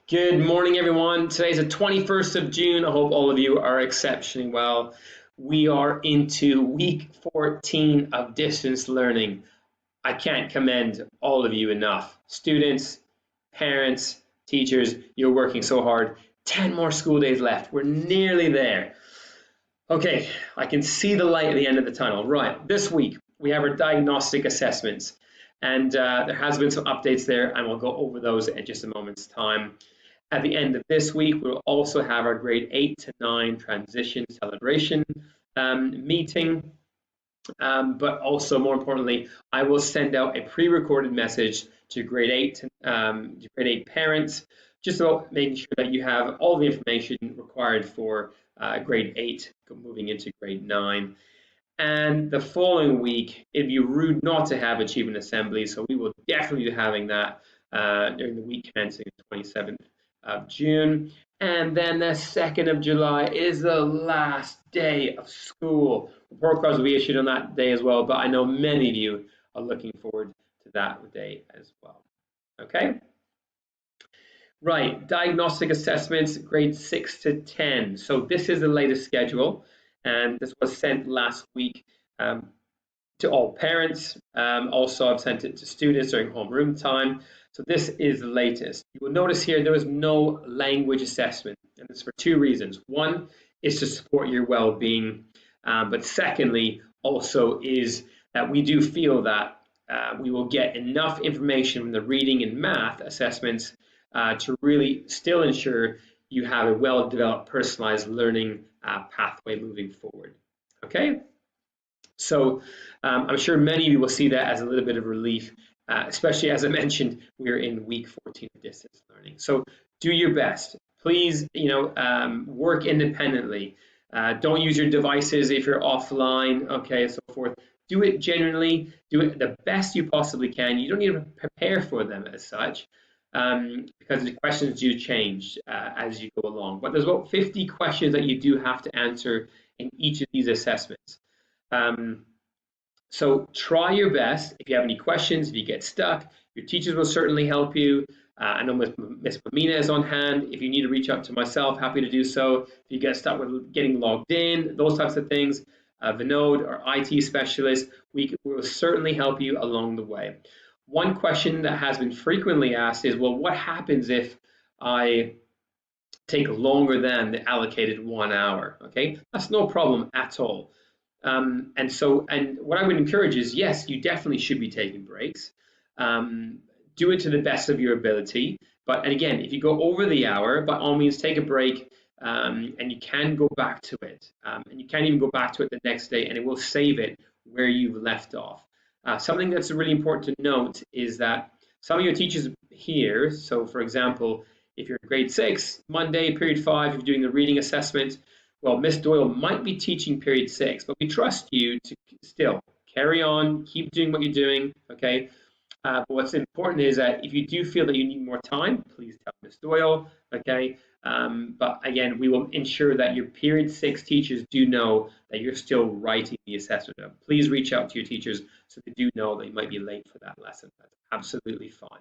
Good morning, everyone. Today's the 21st of June. I hope all of you are exceptionally well. We are into week 14 of distance learning. I can't commend all of you enough. Students, parents, teachers, you're working so hard. 10 more school days left. We're nearly there. Okay, I can see the light at the end of the tunnel. Right, this week we have our diagnostic assessments, and there has been some updates there, and we'll go over those in just a moment's time. At the end of this week, we'll also have our grade 8 to 9 transition celebration meeting. But also, more importantly, I will send out a pre-recorded message to grade 8 parents, just about making sure that you have all the information required for grade 8 moving into grade 9. And the following week, it'd be rude not to have achievement assembly, so we will definitely be having that during the week commencing the 27th of June. And then the 2nd of July is the last day of school. Report cards will be issued on that day as well, but I know many of you are looking forward to that day as well. Okay? Right, diagnostic assessments, grades 6 to 10. So this is the latest schedule, and this was sent last week to all parents. Also, I've sent it to students during homeroom time. So this is the latest. You will notice here there is no language assessment, and it's for two reasons. One is to support your well-being, but secondly, also is that we do feel that we will get enough information from the reading and math assessments to really still ensure you have a well-developed personalized learning pathway moving forward. Okay? So I'm sure many of you will see that as a little bit of relief, especially as I mentioned, we're in week 14 of distance learning. So do your best. Please, work independently. Don't use your devices if you're offline, okay, and so forth. Do it genuinely. Do it the best you possibly can. You don't need to prepare for them as such, because the questions do change as you go along. But there's about 50 questions that you do have to answer in each of these assessments. So try your best. If you have any questions, if you get stuck, your teachers will certainly help you. I know Miss Pamina is on hand. If you need to reach out to myself, happy to do so. If you get stuck with getting logged in, those types of things, Vinod, our IT specialist, we will certainly help you along the way. One question that has been frequently asked is, well, what happens if I take longer than the allocated 1 hour? Okay, that's no problem at all. And what I would encourage is, yes, you definitely should be taking breaks. Do it to the best of your ability. And again, if you go over the hour, by all means, take a break, and you can go back to it. And you can even go back to it the next day, and it will save it where you've left off. Something that's really important to note is that some of your teachers here, so for example, if you're in grade 6, Monday, period 5, you're doing the reading assessment, well, Miss Doyle might be teaching period 6, but we trust you to still carry on, keep doing what you're doing, okay? But what's important is that if you do feel that you need more time, please tell Miss Doyle, okay? But again, we will ensure that your period 6 teachers do know that you're still writing the assessment. Please reach out to your teachers so they do know that you might be late for that lesson. That's absolutely fine,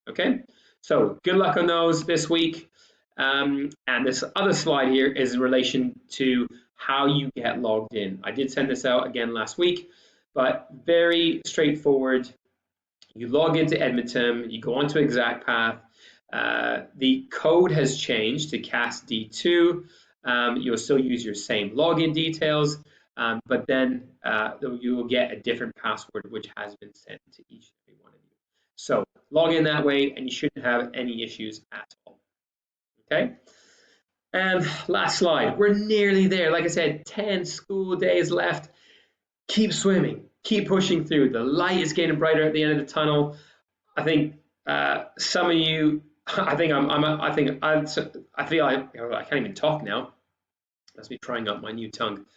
okay? So good luck on those this week. And this other slide here is in relation to how you get logged in. I did send this out again last week, but very straightforward. You log into Edmonton, you go onto ExactPath. The code has changed to CAS D2. You'll still use your same login details, but then you will get a different password which has been sent to each and every one of you. So log in that way and you shouldn't have any issues at all. Okay, and last slide. We're nearly there. Like I said, 10 school days left. Keep swimming. Keep pushing through. The light is getting brighter at the end of the tunnel. I think some of you. I feel like I can't even talk now. That's me trying out my new tongue.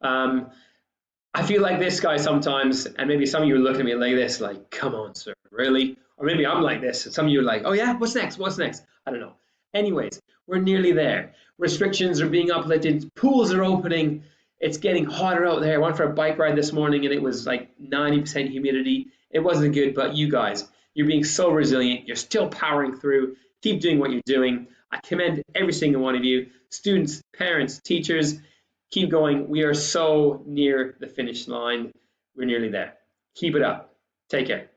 I feel like this guy sometimes, and maybe some of you are looking at me like this, like, come on, sir, really? Or maybe I'm like this, and some of you are like, oh yeah, what's next? What's next? I don't know. Anyways, we're nearly there. Restrictions are being uplifted. Pools are opening. It's getting hotter out there. I went for a bike ride this morning, and it was like 90% humidity. It wasn't good, but you guys, you're being so resilient. You're still powering through. Keep doing what you're doing. I commend every single one of you, students, parents, teachers. Keep going. We are so near the finish line. We're nearly there. Keep it up. Take care.